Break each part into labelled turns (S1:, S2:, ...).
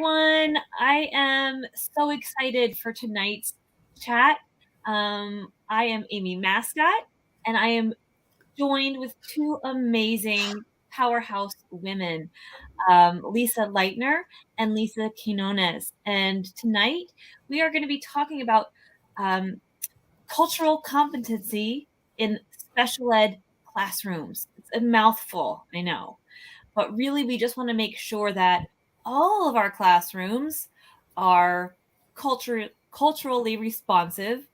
S1: everyone. I am so excited for tonight's chat. I am Amy Mascott, and I am joined with two amazing powerhouse women, Lisa Lightner and Lisa Quinones. And tonight we are going to be talking about um, cultural competency in special ed classrooms. It's a mouthful, I know. But really, we just want to make sure that all of our classrooms are culturally responsive,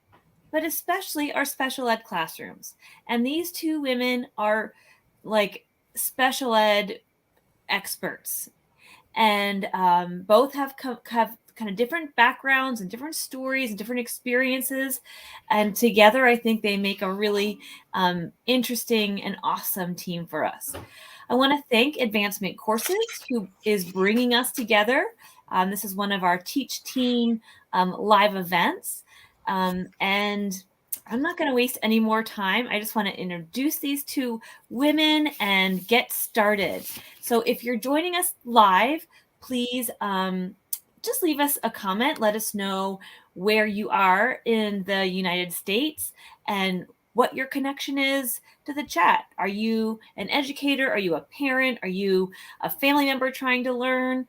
S1: but especially our special ed classrooms. And these two women are like special ed experts, and both have kind of different backgrounds and different stories and different experiences, and together I think they make a really interesting and awesome team for us. I want to thank Advancement Courses, who is bringing us together. This is one of our Teach Team live events, and I'm not going to waste any more time. I just want to introduce these two women and get started. So if you're joining us live, please just leave us a comment. Let us know where you are in the United States and what your connection is to the chat. Are you an educator? Are you a parent? Are you a family member trying to learn?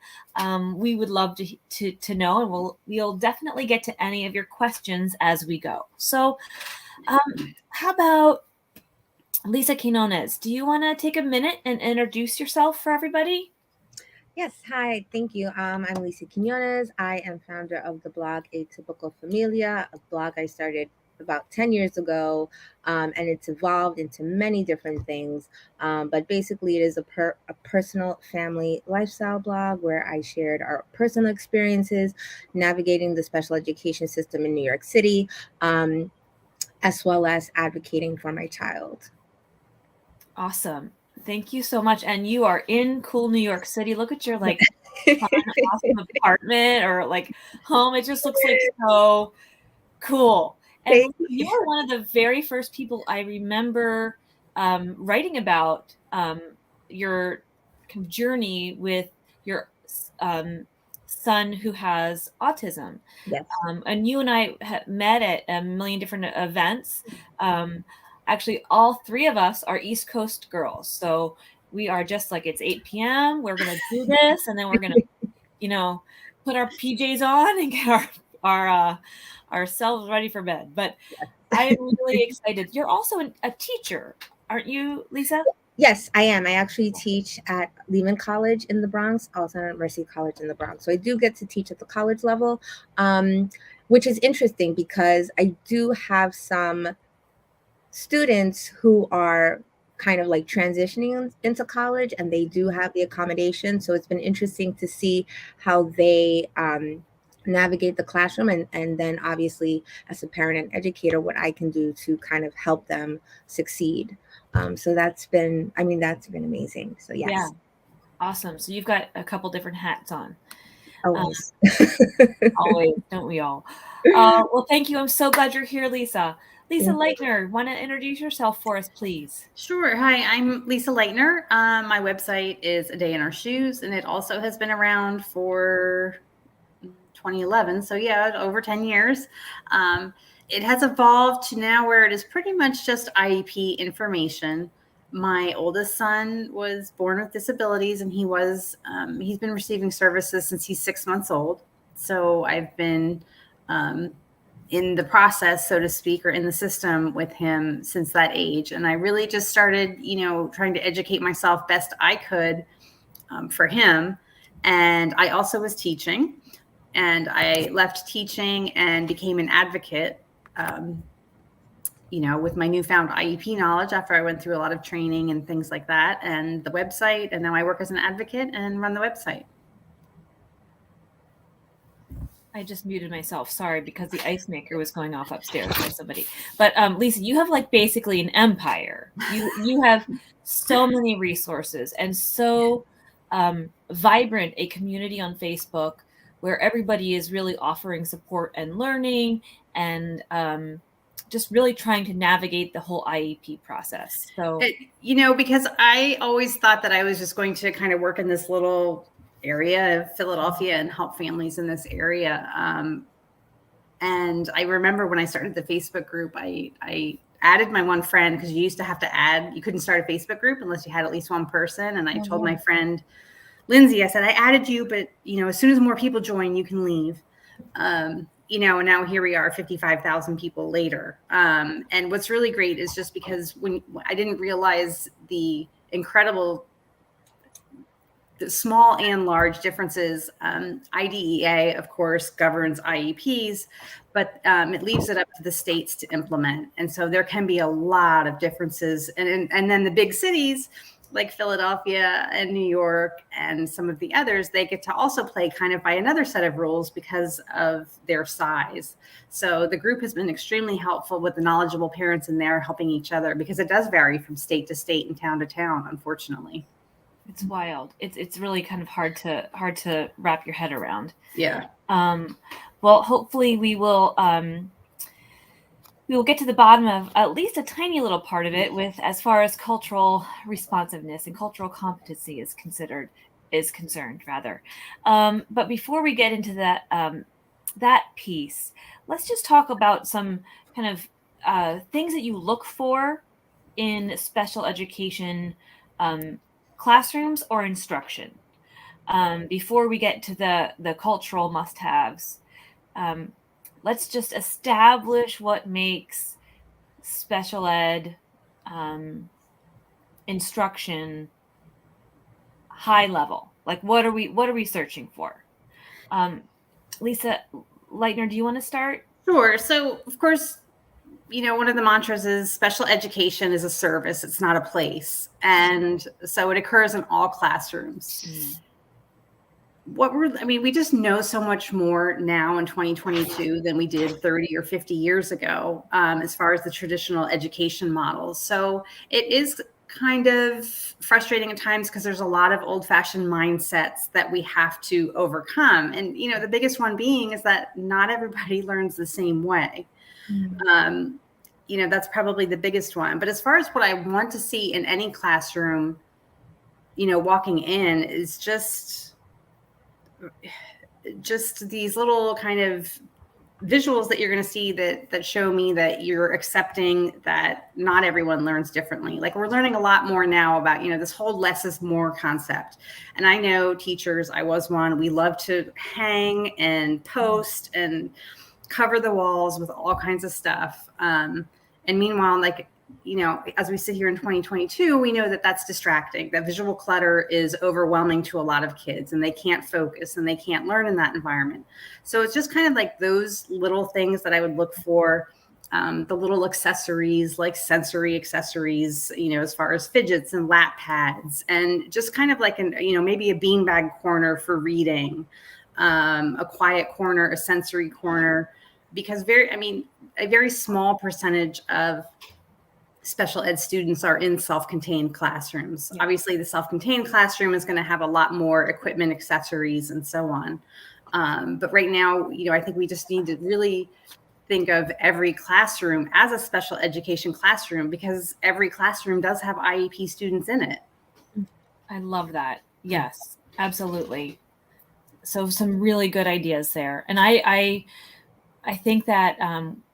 S1: We would love to know, and we'll definitely get to any of your questions as we go. So how about Lisa Quinones? Do you want to take a minute and introduce yourself for everybody?
S2: Yes, hi, thank you. I'm Lisa Quinones. I am founder of the blog Atypical Familia, a blog I started about 10 years ago, and it's evolved into many different things. But basically, it is a personal family lifestyle blog where I shared our personal experiences navigating the special education system in New York City, as well as advocating for my child.
S1: Awesome. Thank you so much. And you are in cool New York City. Look at your like fun, awesome apartment or like home. It just looks like so cool. And you are one of the very first people I remember writing about your kind of journey with your son who has autism.
S2: Yes.
S1: And you and I met at a million different events. Actually, all three of us are East Coast girls. So we are just like, it's 8 p.m. We're going to do this. And then we're going to, put our PJs on and get ourselves ready for bed. But I'm really excited. You're also a teacher, aren't you, Lisa?
S2: Yes, I am. I actually teach at Lehman College in the Bronx, also at Mercy College in the Bronx. So I do get to teach at the college level, which is interesting because I do have some students who are kind of like transitioning into college, and they do have the accommodation. So it's been interesting to see how they navigate the classroom, and then obviously as a parent and educator, what I can do to kind of help them succeed. So that's been amazing. So yes.
S1: Yeah. Awesome. So you've got a couple different hats on.
S2: Always.
S1: Always, don't we all? Well, thank you. I'm so glad you're here, Lisa. Lisa Lightner, want to introduce yourself for us, please?
S3: Sure. Hi, I'm Lisa Lightner. My website is A Day in Our Shoes, and it also has been around for 2011. So yeah, over 10 years. It has evolved to now where it is pretty much just IEP information. My oldest son was born with disabilities, and he's been receiving services since he's 6 months old. So I've been in the process, so to speak, or in the system with him since that age. And I really just started, trying to educate myself best I could for him. And I also was teaching, and I left teaching and became an advocate, with my newfound IEP knowledge after I went through a lot of training and things like that, and the website. And now I work as an advocate and run the website.
S1: I just muted myself. Sorry, because the ice maker was going off upstairs by somebody. But Lisa, you have like basically an empire. You have so many resources and so vibrant a community on Facebook where everybody is really offering support and learning and just really trying to navigate the whole IEP process. So,
S3: because I always thought that I was just going to kind of work in this little area of Philadelphia and help families in this area. And I remember when I started the Facebook group, I added my one friend, because you used to have to add, you couldn't start a Facebook group unless you had at least one person. And I told my friend, Lindsay, I said, I added you, but as soon as more people join, you can leave. And now here we are 55,000 people later. And what's really great is just because when I didn't realize the incredible, the small and large differences. IDEA, of course, governs IEPs, but it leaves it up to the states to implement. And so there can be a lot of differences. And then the big cities like Philadelphia and New York and some of the others, they get to also play kind of by another set of rules because of their size. So the group has been extremely helpful with the knowledgeable parents in there helping each other, because it does vary from state to state and town to town, unfortunately.
S1: It's wild. It's really kind of hard to wrap your head around.
S3: Yeah.
S1: Well, hopefully we will get to the bottom of at least a tiny little part of it, with as far as cultural responsiveness and cultural competency is concerned rather. But before we get into that piece, let's just talk about some kind of things that you look for in special education classrooms or instruction. Before we get to the cultural must-haves, let's just establish what makes special ed instruction high level. Like, what are we searching for? Lisa Lightner, do you want to start?
S3: Sure. So, of course, one of the mantras is special education is a service. It's not a place. And so it occurs in all classrooms. We just know so much more now in 2022 than we did 30 or 50 years ago, as far as the traditional education models. So it is kind of frustrating at times because there's a lot of old-fashioned mindsets that we have to overcome. And, the biggest one being is that not everybody learns the same way. That's probably the biggest one. But as far as what I want to see in any classroom, walking in, is just these little kind of visuals that you're going to see that show me that you're accepting that not everyone learns differently. Like, we're learning a lot more now about, this whole less is more concept. And I know teachers, I was one, we love to hang and post and cover the walls with all kinds of stuff. And meanwhile, as we sit here in 2022, we know that that's distracting. That visual clutter is overwhelming to a lot of kids, and they can't focus and they can't learn in that environment. So it's just kind of like those little things that I would look for, the little accessories, like sensory accessories, as far as fidgets and lap pads, and just kind of like maybe a beanbag corner for reading, a quiet corner, a sensory corner, because a very small percentage of special ed students are in self-contained classrooms. Yeah. Obviously, the self-contained classroom is going to have a lot more equipment, accessories, and so on. But right now, I think we just need to really think of every classroom as a special education classroom, because every classroom does have IEP students in it.
S1: I love that. Yes, absolutely. So some really good ideas there. And I think that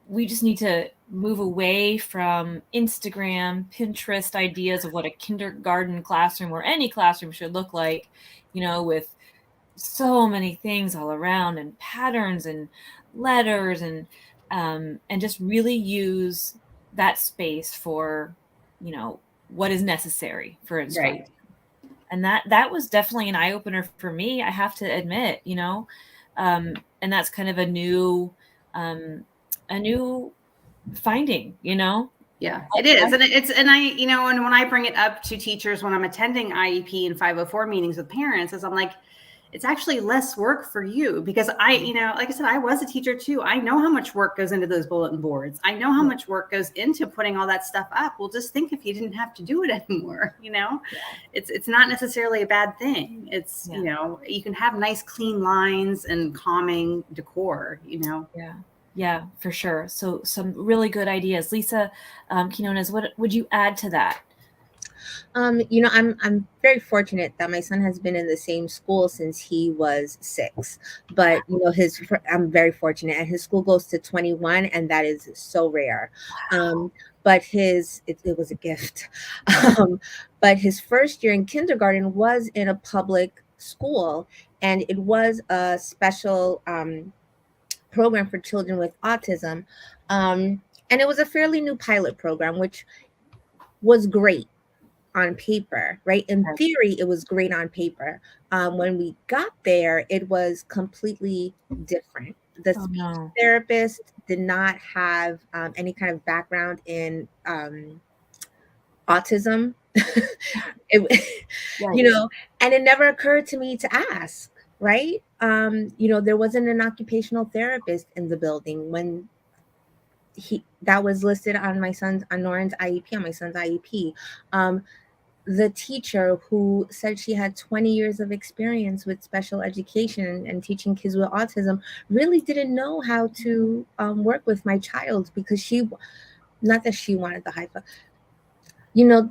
S1: we just need to move away from Instagram, Pinterest ideas of what a kindergarten classroom or any classroom should look like, with so many things all around and patterns and letters and just really use that space for, what is necessary for instruction. Right. And that was definitely an eye opener for me, I have to admit, and that's kind of a new finding,
S3: Yeah, it is. And when I bring it up to teachers, when I'm attending IEP and 504 meetings with parents, is I'm like, it's actually less work for you, because like I said, I was a teacher too. I know how much work goes into those bulletin boards. I know how much work goes into putting all that stuff up. Well, just think if you didn't have to do it anymore, it's not necessarily a bad thing. It's, you can have nice, clean lines and calming decor,
S1: Yeah, for sure. So some really good ideas. Lisa Quinones, what would you add to that?
S2: I'm very fortunate that my son has been in the same school since he was 6. But I'm very fortunate, and his school goes to 21, and that is so rare. But it was a gift. Um, but his first year in kindergarten was in a public school, and it was a special program for children with autism. And it was a fairly new pilot program, which was great on paper, right? In theory, it was great on paper. When we got there, it was completely different. The
S1: Oh
S2: speech
S1: no.
S2: therapist did not have any kind of background in autism. it,
S1: Right.
S2: and it never occurred to me to ask, right? There wasn't an occupational therapist in the building when that was listed on Noren's IEP, on my son's IEP. The teacher who said she had 20 years of experience with special education and teaching kids with autism really didn't know how to work with my child, because not that she wanted the high five.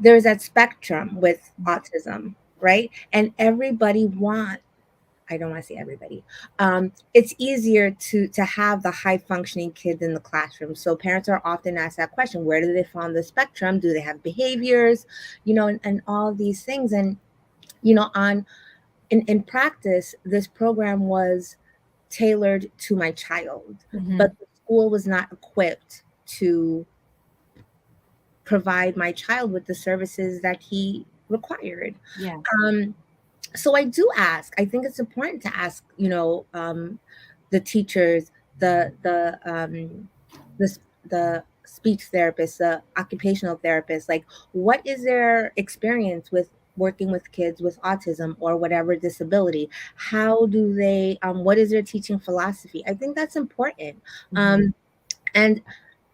S2: There's that spectrum with autism, right? And I don't want to say everybody. It's easier to have the high functioning kids in the classroom. So parents are often asked that question: where do they fall on the spectrum? Do they have behaviors? And all these things. And in practice, this program was tailored to my child, but the school was not equipped to provide my child with the services that he required.
S1: Yeah.
S2: So I do ask. I think it's important to ask, the teachers, the speech therapists, the occupational therapists, like, what is their experience with working with kids with autism or whatever disability? How do they? What is their teaching philosophy? I think that's important. And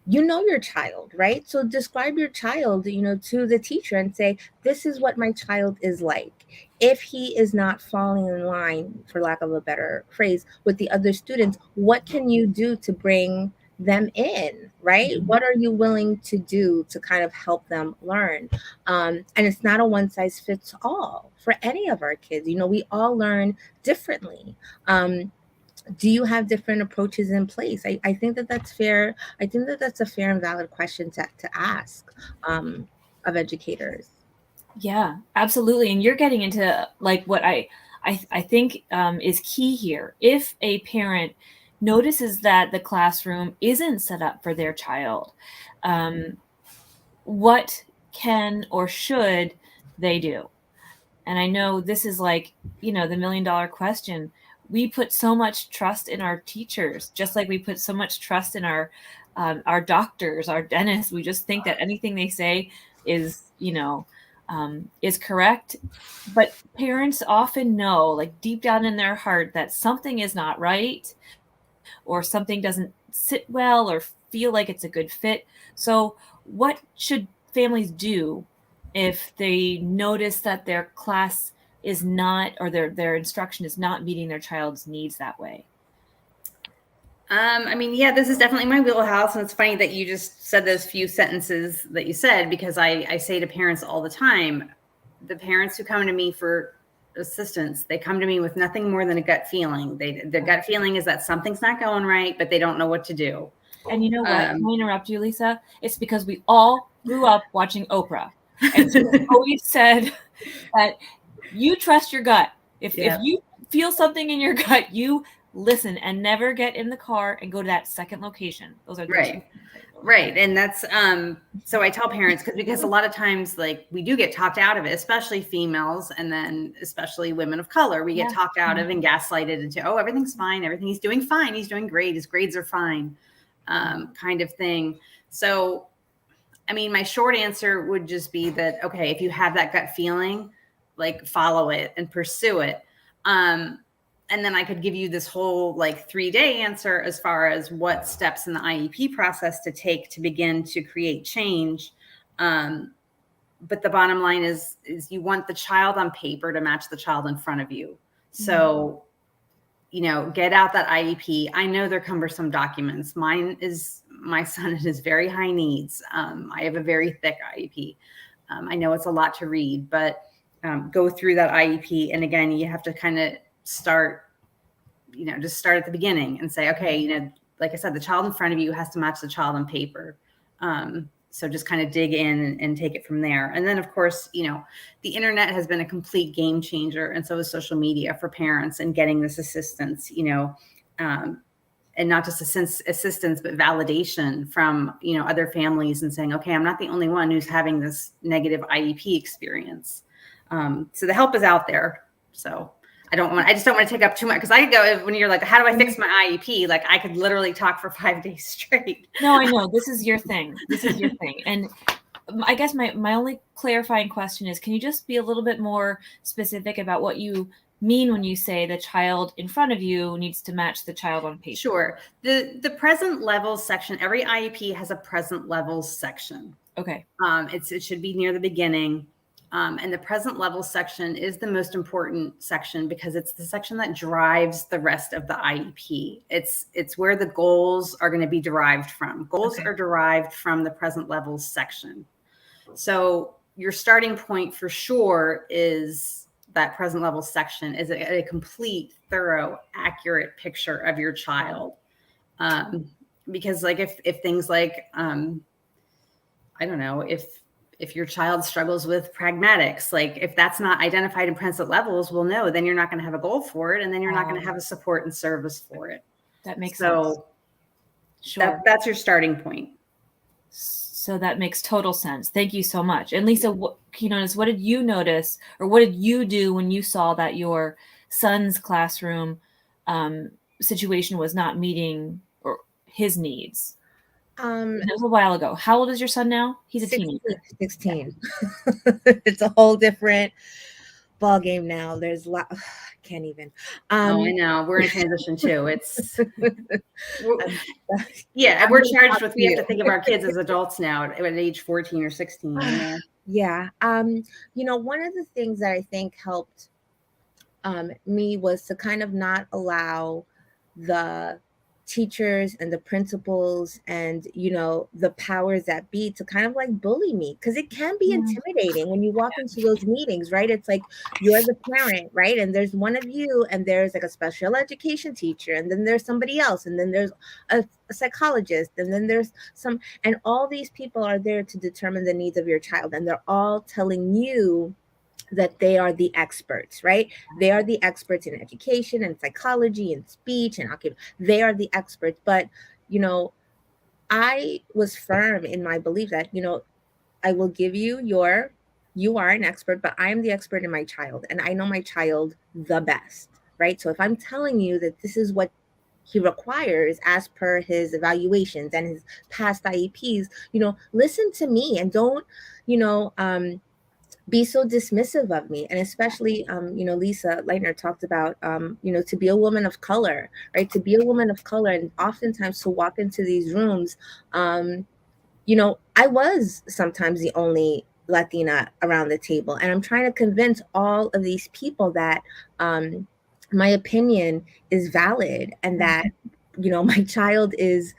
S2: your child, right? So describe your child, to the teacher and say, this is what my child is like. If he is not falling in line, for lack of a better phrase, with the other students, what can you do to bring them in, right? What are you willing to do to kind of help them learn? And it's not a one size fits all for any of our kids. We all learn differently. Do you have different approaches in place? I think that that's fair. I think that that's a fair and valid question to ask of educators.
S1: Yeah, absolutely. And you're getting into like what I think is key here. If a parent notices that the classroom isn't set up for their child, what can or should they do? And I know this is like, the $1 million question. We put so much trust in our teachers, just like we put so much trust in our doctors, our dentists. We just think that anything they say is, is correct. But parents often know, like deep down in their heart, that something is not right, or something doesn't sit well, or feel like it's a good fit. So what should families do if they notice that their class is not, or their instruction is not meeting their child's needs that way?
S3: This is definitely my wheelhouse. And it's funny that you just said those few sentences that you said, because I say to parents all the time, the parents who come to me for assistance, they come to me with nothing more than a gut feeling. Their gut feeling is that something's not going right, but they don't know what to do.
S1: And you know what? Can I interrupt you, Lisa? It's because we all grew up watching Oprah. And she always said that you trust your gut. If you feel something in your gut, you listen and never get in the car and go to that second location. Those are the
S3: right. Right. And that's, so I tell parents, because a lot of times, like, we do get talked out of it, especially females, and then especially women of color, we get talked out of and gaslighted into, oh, everything's fine. He's doing fine. He's doing great. His grades are fine, kind of thing. So, my short answer would just be that, okay, if you have that gut feeling, like, follow it and pursue it. And then I could give you this whole 3-day answer as far as what steps in the IEP process to take to begin to create change. But the bottom line is you want the child on paper to match the child in front of you. So, get out that IEP. I know they're cumbersome documents. My son has very high needs. I have a very thick IEP. I know it's a lot to read, but go through that IEP. And again, you have to kind of start, just start at the beginning and say, okay, like I said, the child in front of you has to match the child on paper. So just kind of dig in and take it from there. And then, of course, the internet has been a complete game changer. And so is social media for parents and getting this assistance, and not just assistance, but validation from, other families and saying, okay, I'm not the only one who's having this negative IEP experience. So the help is out there. So I just don't want to take up too much, because I go, when you're like, how do I fix my IEP? Like, I could literally talk for 5 days straight.
S1: No, I know. This is your thing. And I guess my only clarifying question is, can you just be a little bit more specific about what you mean when you say the child in front of you needs to match the child on paper?
S3: Sure. The present levels section, every IEP has a present levels section.
S1: Okay.
S3: It should be near the beginning. And the present level section is the most important section, because it's the section that drives the rest of the IEP. It's where the goals are going to be derived from. Goals are derived from the present levels section. So your starting point for sure is that present level section is a complete, thorough, accurate picture of your child. Because like if things like, I don't know, if your child struggles with pragmatics, like if that's not identified in present levels, well, no, then you're not going to have a goal for it. And then you're not going to have a support and service for it.
S1: That makes sense.
S3: Sure. That's your starting point.
S1: So that makes total sense. Thank you so much. And Lisa, what did you notice, or what did you do when you saw that your son's classroom situation was not meeting or his needs? That was a while ago. How old is your son now? He's a teenager.
S2: 16. It's a whole different ball game now. There's can't even.
S3: I know. We're in transition too. It's we're charged with, we have to think of our kids as adults now at age 14 or 16.
S2: Yeah. One of the things that I think helped me was to kind of not allow the teachers and the principals and the powers that be to kind of like bully me, because it can be intimidating when you walk into those meetings, right? It's like you're the parent, right? And there's one of you, and there's like a special education teacher, and then there's somebody else, and then there's a psychologist, and then there's and all these people are there to determine the needs of your child, and they're all telling you that they are the experts, right? They are the experts in education and psychology and speech and they are the experts. But, I was firm in my belief that, I will give you you are an expert, but I am the expert in my child, and I know my child the best, right? So if I'm telling you that this is what he requires as per his evaluations and his past IEPs, listen to me, and don't, be so dismissive of me. And especially, Lisa Lightner talked about, to be a woman of color, right? To be a woman of color, and oftentimes to walk into these rooms, I was sometimes the only Latina around the table. And I'm trying to convince all of these people that my opinion is valid, and that, my child is,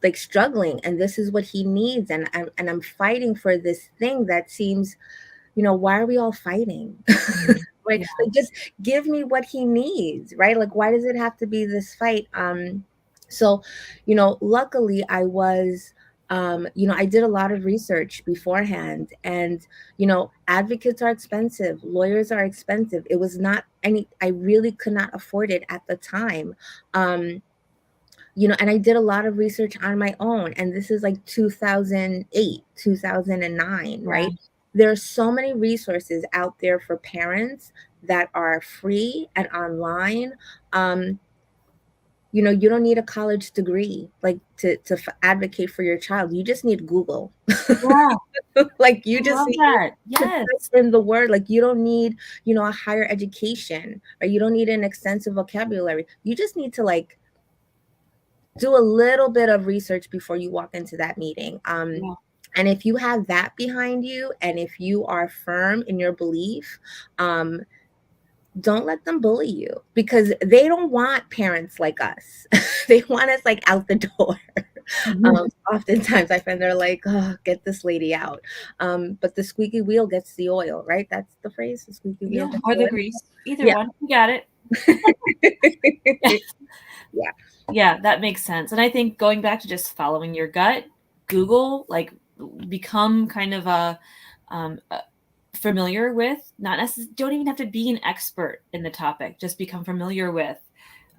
S2: like struggling, and this is what he needs, and I'm fighting for this thing that seems, why are we all fighting? Like just give me what he needs, right? Like, why does it have to be this fight? So luckily I was I did a lot of research beforehand, and advocates are expensive, lawyers are expensive. It was not I really could not afford it at the time. And I did a lot of research on my own, and this is like 2008, 2009, right? There are so many resources out there for parents that are free and online. You don't need a college degree, like to advocate for your child. You just need Google. Like you just need to put in the word. Like you don't need, a higher education, or you don't need an extensive vocabulary. You just need to like do a little bit of research before you walk into that meeting. And if you have that behind you, and if you are firm in your belief, don't let them bully you, because they don't want parents like us. They want us like out the door. Oftentimes I find they're like, oh, get this lady out. But the squeaky wheel gets the oil, right? That's the phrase, the squeaky wheel gets
S1: or
S2: the
S1: the
S2: oil.
S1: grease, either
S2: Yeah.
S1: one. You got it.
S2: Yeah.
S1: Yeah, that makes sense. And I think going back to just following your gut, Google, like, become kind of familiar with, not necessarily, don't even have to be an expert in the topic, just become familiar with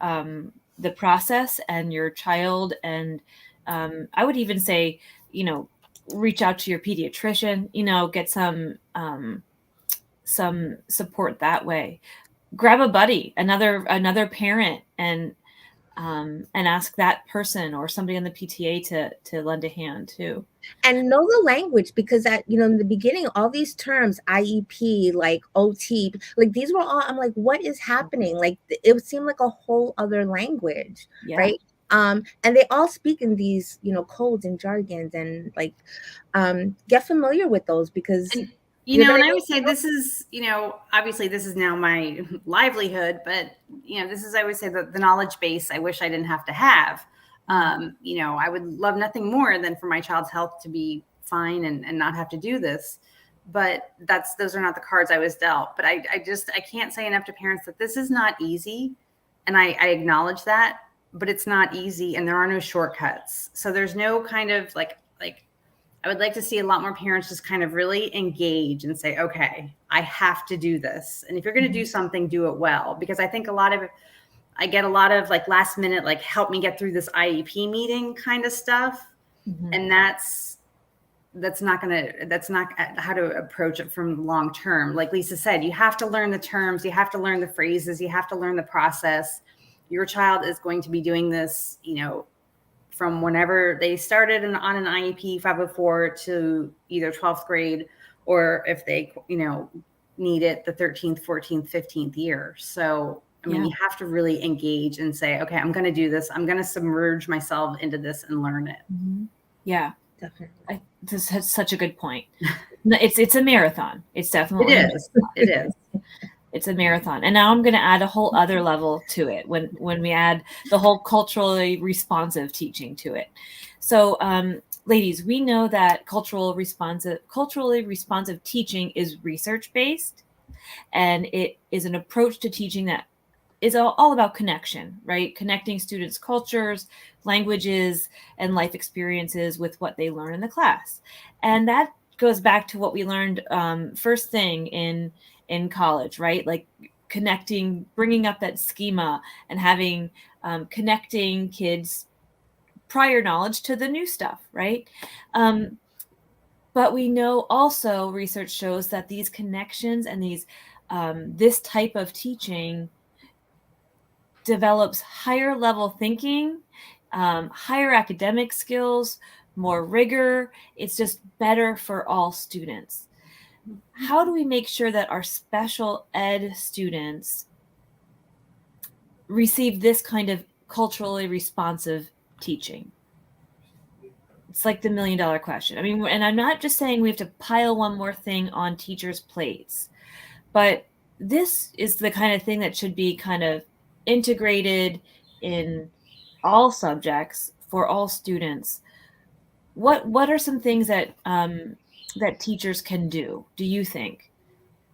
S1: the process and your child. And I would even say, reach out to your pediatrician, get some support that way. Grab a buddy, another parent, and ask that person or somebody on the PTA to lend a hand too.
S2: And know the language, because in the beginning, all these terms, IEP, like OT, like these were all, I'm like, what is happening? Like it would seem like a whole other language,
S1: Yeah.
S2: right? And they all speak in these, codes and jargons, and like, get familiar with those, because
S3: and I would say this is, obviously this is now my livelihood, but I would say the knowledge base I wish I didn't have to have. I would love nothing more than for my child's health to be fine and not have to do this. But those are not the cards I was dealt. But I can't say enough to parents that this is not easy. And I acknowledge that, but it's not easy, and there are no shortcuts. So there's no kind of like I would like to see a lot more parents just kind of really engage and say, okay, I have to do this. And if you're going to do something, do it well. Because I think I get a lot of like last minute, like, help me get through this IEP meeting kind of stuff. And that's not how to approach it from long term. Like Lisa said, you have to learn the terms, you have to learn the phrases, you have to learn the process. Your child is going to be doing this, from whenever they started on an IEP 504 to either 12th grade, or if they, need it the 13th, 14th, 15th year. So, you have to really engage and say, okay, I'm going to do this. I'm going to submerge myself into this and learn it.
S1: Yeah,
S2: definitely.
S1: This is such a good point. It's a marathon. It's definitely
S3: it is.
S1: It's a marathon. And now I'm going to add a whole other level to it when we add the whole culturally responsive teaching to it. So, ladies, we know that culturally responsive teaching is research-based, and it is an approach to teaching that is all about connection, right? Connecting students' cultures, languages, and life experiences with what they learn in the class. And that goes back to what we learned first thing in college, right? Like bringing up that schema and having connecting kids' prior knowledge to the new stuff, right? But we know also research shows that these connections and this type of teaching develops higher level thinking, higher academic skills, more rigor. It's just better for all students. How do we make sure that our special ed students receive this kind of culturally responsive teaching? It's like the $1 million question. And I'm not just saying we have to pile one more thing on teachers' plates, but this is the kind of thing that should be kind of integrated in all subjects for all students. What are some things that that teachers can do you think,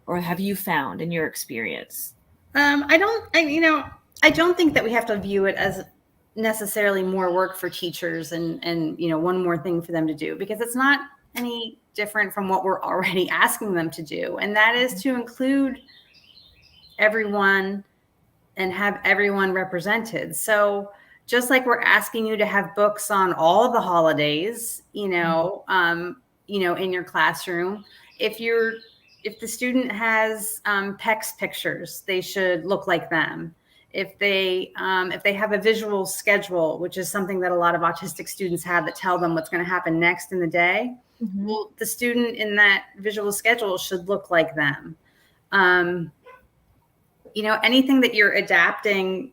S1: or have you found in your experience?
S3: I don't think that we have to view it as necessarily more work for teachers and one more thing for them to do, because it's not any different from what we're already asking them to do, and that is to include everyone and have everyone represented. So just like we're asking you to have books on all the holidays, in your classroom, if the student has PEX pictures, they should look like them. If they have a visual schedule, which is something that a lot of autistic students have that tell them what's going to happen next in the day, well, the student in that visual schedule should look like them. Anything that you're adapting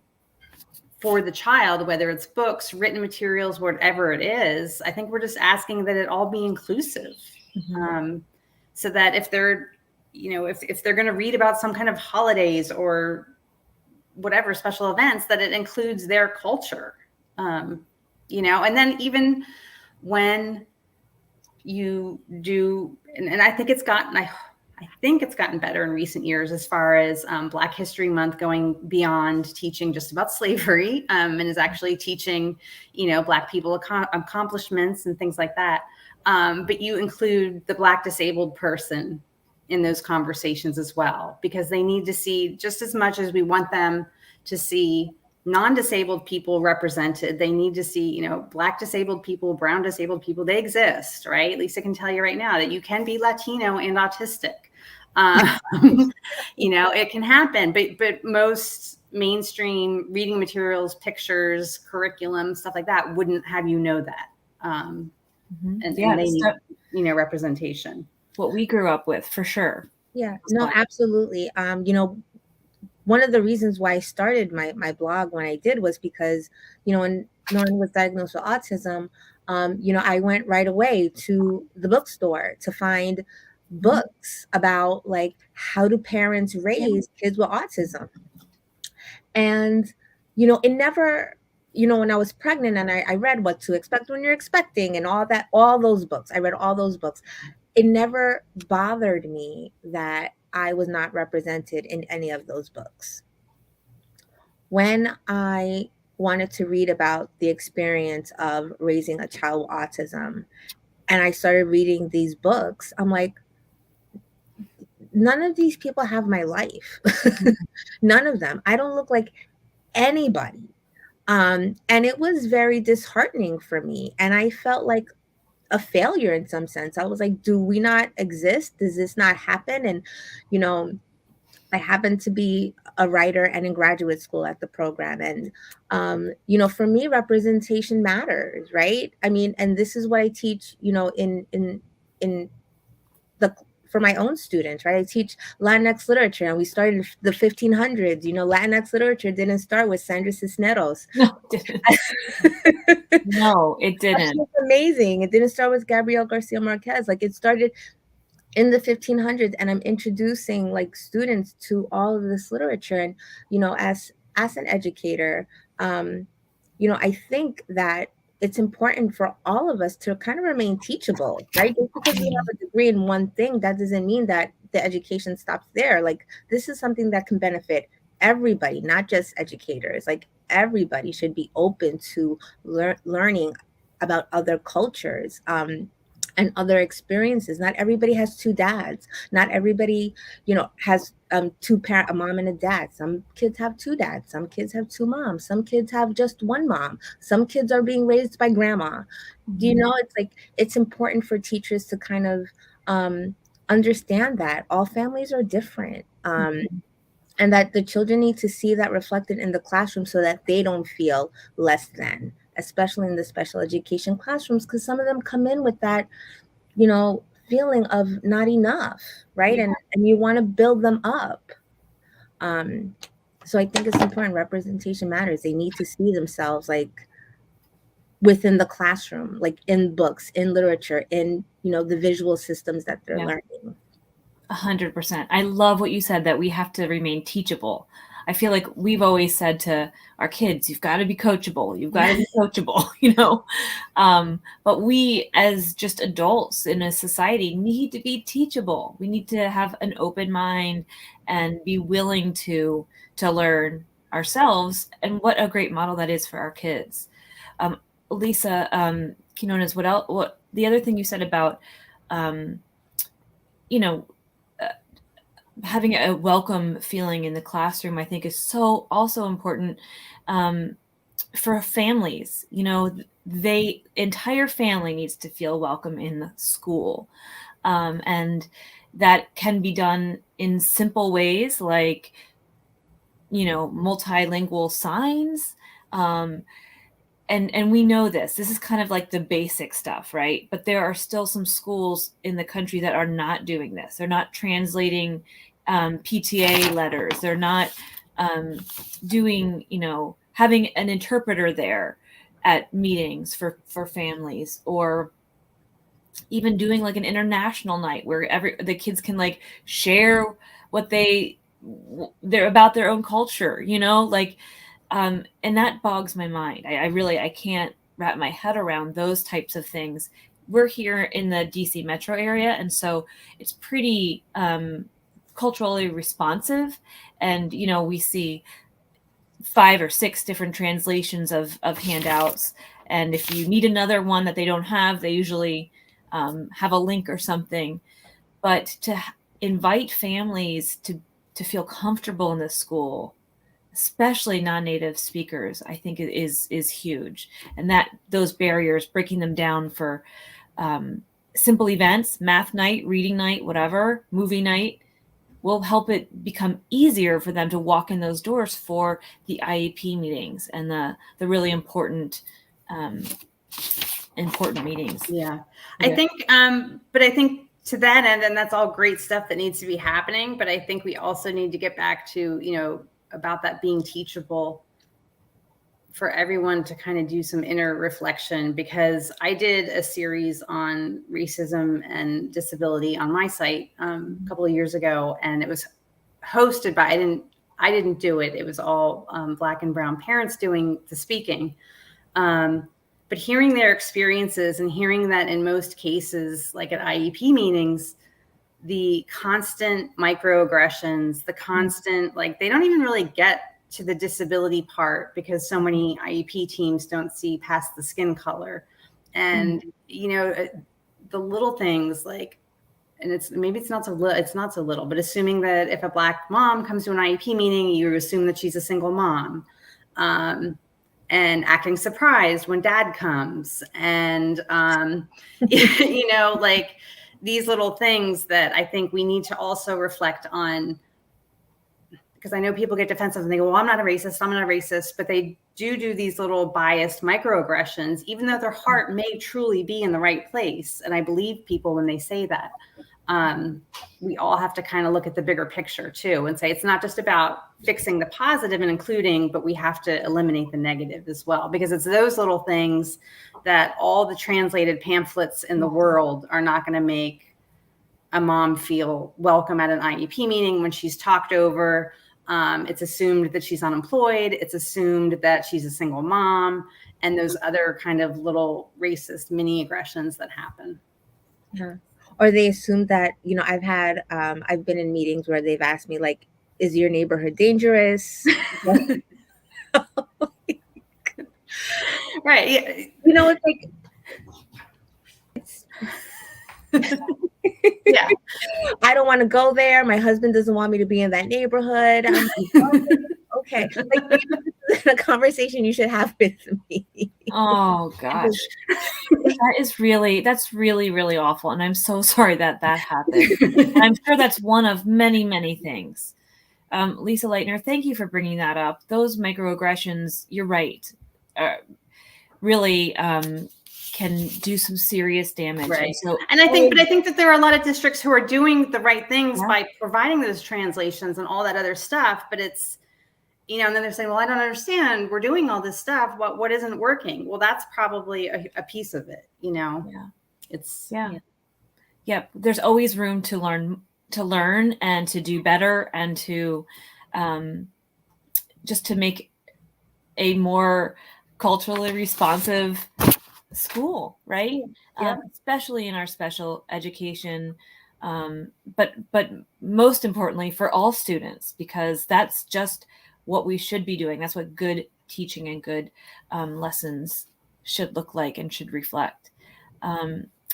S3: for the child, whether it's books, written materials, whatever it is, I think we're just asking that it all be inclusive. So that if they're, if they're going to read about some kind of holidays or whatever special events, that it includes their culture. And then even when you do, and I think it's gotten, I think it's gotten better in recent years as far as Black History Month going beyond teaching just about slavery, and is actually teaching, Black people accomplishments and things like that. But you include the Black disabled person in those conversations as well, because they need to see, just as much as we want them to see non-disabled people represented, they need to see, Black disabled people, brown disabled people, they exist, right? Lisa can tell you right now that you can be Latino and autistic. It can happen, but most mainstream reading materials, pictures, curriculum, stuff like that wouldn't have that. And they need, representation.
S1: What we grew up with, for sure.
S2: Yeah, no, absolutely. One of the reasons why I started my blog when I did was because, when Norman was diagnosed with autism, I went right away to the bookstore to find books about like how do parents raise kids with autism. And, it never, when I was pregnant and I read What to Expect When You're Expecting and all those books, I read all those books. It never bothered me that I was not represented in any of those books. When I wanted to read about the experience of raising a child with autism, and I started reading these books, I'm like, none of these people have my life. None of them. I don't look like anybody. And it was very disheartening for me. And I felt like a failure in some sense. I was like, do we not exist? Does this not happen? And, I happened to be a writer and in graduate school at the program. And, for me, representation matters, right? I mean, and this is what I teach, for my own students, right? I teach Latinx literature, and we started in the 1500s. Latinx literature didn't start with Sandra Cisneros.
S1: No, it didn't. No, it didn't.
S2: It's amazing. It didn't start with Gabriel Garcia Marquez. Like, it started in the 1500s, and I'm introducing like students to all of this literature. And, as an educator, I think that it's important for all of us to kind of remain teachable, right? Just because we have a degree in one thing, that doesn't mean that the education stops there. Like, this is something that can benefit everybody, not just educators. Like, everybody should be open to learning about other cultures, and other experiences. Not everybody has two dads. Not everybody, has a mom and a dad. Some kids have two dads. Some kids have two moms. Some kids have just one mom. Some kids are being raised by grandma. It's like, it's important for teachers to kind of understand that all families are different. And that the children need to see that reflected in the classroom so that they don't feel less than, especially in the special education classrooms, because some of them come in with that, feeling of not enough, right? Yeah. And you want to build them up. So I think it's important. Representation matters. They need to see themselves like within the classroom, like in books, in literature, in, the visual systems that they're learning.
S1: 100%. I love what you said, that we have to remain teachable. I feel like we've always said to our kids, you've got to be coachable. You've got to be coachable, But we, as just adults in a society, need to be teachable. We need to have an open mind and be willing to learn ourselves. And what a great model that is for our kids. Lisa, Quinones, what the other thing you said about, having a welcome feeling in the classroom, I think is so also important for families. Entire family needs to feel welcome in the school. And that can be done in simple ways like, multilingual signs. And we know this is kind of like the basic stuff, right? But there are still some schools in the country that are not doing this. They're not translating PTA letters. They're not doing, having an interpreter there at meetings for families, or even doing like an international night where the kids can like share what they're about their own culture, and that bogs my mind. I can't wrap my head around those types of things. We're here in the DC metro area, and so it's pretty culturally responsive. And, you know, we see 5 or 6 different translations of handouts. And if you need another one that they don't have, they usually have a link or something. But to invite families to feel comfortable in this school, especially non-native speakers, I think is huge. And that those barriers, breaking them down for simple events, math night, reading night, whatever, movie night, will help it become easier for them to walk in those doors for the IEP meetings and the really important meetings.
S3: Yeah. I think, but I think to that end, and that's all great stuff that needs to be happening, but I think we also need to get back to, you know, about that being teachable for everyone to kind of do some inner reflection, because I did a series on racism and disability on my site a couple of years ago, and it was hosted by, I didn't do it. It was all Black and brown parents doing the speaking. But hearing their experiences and hearing that in most cases, like at IEP meetings, the constant microaggressions, the constant, like they don't even really get to the disability part because so many IEP teams don't see past the skin color. And, you know, the little things like, and it's not so little, but assuming that if a Black mom comes to an IEP meeting, you assume that she's a single mom, and acting surprised when dad comes, and, you know, like these little things that I think we need to also reflect on, because I know people get defensive and they go, well, I'm not a racist, but they do these little biased microaggressions, even though their heart may truly be in the right place. And I believe people when they say that. We all have to kind of look at the bigger picture too and say it's not just about fixing the positive and including, but we have to eliminate the negative as well, because it's those little things that all the translated pamphlets in the world are not going to make a mom feel welcome at an IEP meeting when she's talked over. It's assumed that she's unemployed. It's assumed that she's a single mom, and those other kind of little racist mini aggressions that happen.
S2: Yeah. Or they assume that, you know, I've been in meetings where they've asked me, like, is your neighborhood dangerous?
S3: Right. Yeah.
S2: You know, it's like,
S3: Yeah.
S2: I don't want to go there. My husband doesn't want me to be in that neighborhood. I'm like, okay. Like, this is a conversation you should have with me.
S1: Oh gosh. That's really, really awful. And I'm so sorry that happened. And I'm sure that's one of many, many things. Lisa Lightner, thank you for bringing that up. Those microaggressions, you're right, really can do some serious damage.
S3: Right.
S1: And
S3: I think that there are a lot of districts who are doing the right things by providing those translations and all that other stuff. But it's, you know, and then they're saying, well, I don't understand. We're doing all this stuff. What isn't working? Well, that's probably a piece of it, you know?
S1: Yeah.
S3: It's,
S1: Yep. There's always room to learn and to do better and to just to make a more culturally responsive school, right? Especially in our special education, but most importantly for all students, because that's just what we should be doing. That's what good teaching and good lessons should look like and should reflect.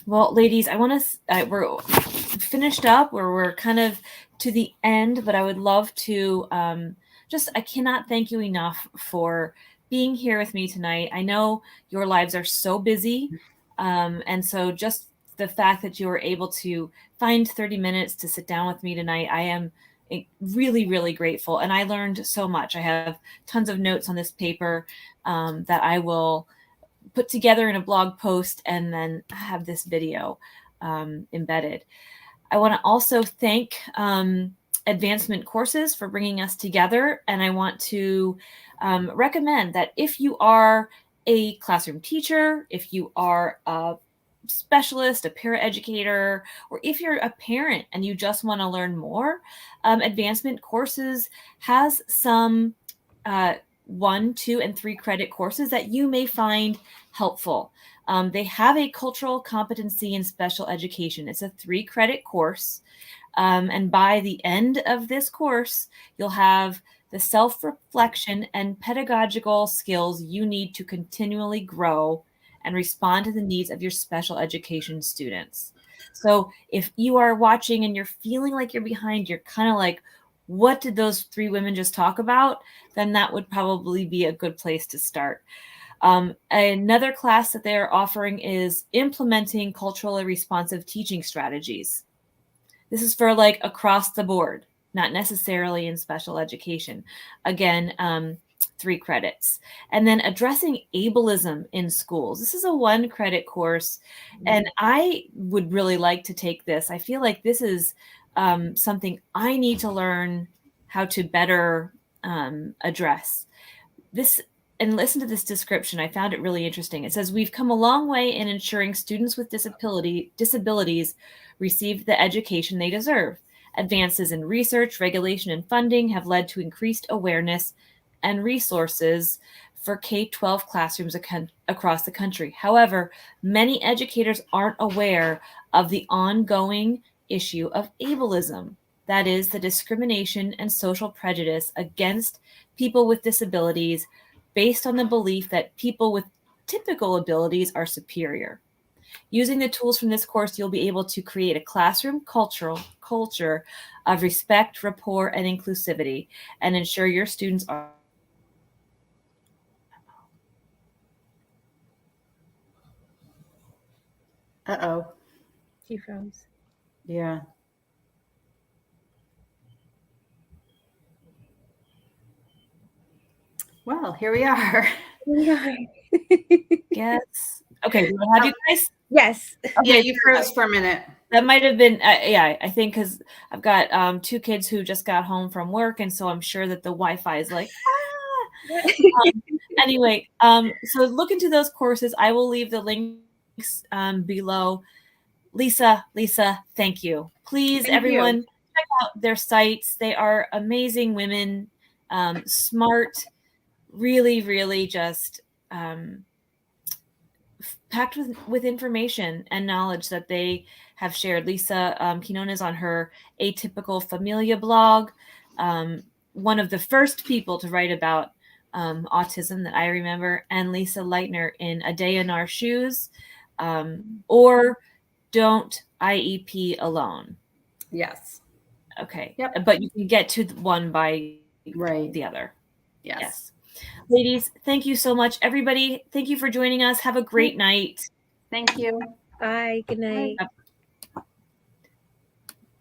S1: Well, ladies, we're finished up, where we're kind of to the end, but I would love to I cannot thank you enough for being here with me tonight. I know your lives are so busy. And so just the fact that you were able to find 30 minutes to sit down with me tonight, I am really, really grateful. And I learned so much. I have tons of notes on this paper that I will put together in a blog post and then have this video embedded. I want to also thank Advancement Courses for bringing us together. And I want to recommend that if you are a classroom teacher, if you are a specialist, a paraeducator, or if you're a parent and you just want to learn more, Advancement Courses has some 1, 2, and 3 credit courses that you may find helpful. They have a cultural competency in special education. It's a 3 credit course. And by the end of this course, you'll have the self-reflection and pedagogical skills you need to continually grow and respond to the needs of your special education students. So if you are watching and you're feeling like you're behind, you're kind of like, what did those 3 women just talk about? Then that would probably be a good place to start. Another class that they're offering is implementing culturally responsive teaching strategies. This is for like across the board, not necessarily in special education. Again, 3 credits. And then addressing ableism in schools. This is a 1 credit course, and I would really like to take this. I feel like this is something I need to learn how to better address. This, and listen to this description. I found it really interesting. It says, we've come a long way in ensuring students with disabilities receive the education they deserve. Advances in research, regulation, and funding have led to increased awareness and resources for K-12 classrooms across the country. However, many educators aren't aware of the ongoing issue of ableism. That is, the discrimination and social prejudice against people with disabilities based on the belief that people with typical abilities are superior. Using the tools from this course, you'll be able to create a classroom culture of respect, rapport, and inclusivity, and ensure your students are.
S3: Uh-oh.
S2: She froze.
S3: Yeah. Well, here we are.
S1: Yes. Okay. Do I have you guys?
S2: Yes.
S3: Okay, yeah, you froze for a minute.
S1: That might have been, yeah, I think because I've got 2 kids who just got home from work, and so I'm sure that the Wi-Fi is like, anyway, so look into those courses. I will leave the links below. Lisa, thank you. Please, everyone, check out their sites. They are amazing women, smart, really, really just packed with information and knowledge that they have shared. Lisa Quinones on her Atypical Familia blog, one of the first people to write about autism that I remember, and Lisa Lightner in A Day in Our Shoes, or Don't IEP Alone.
S3: Yes.
S1: Okay.
S3: Yep.
S1: But you can get to one by the other.
S3: Yes.
S1: Ladies, thank you so much. Everybody, thank you for joining us. Have a great night.
S3: Thank you.
S2: Bye. Good night.
S1: Bye.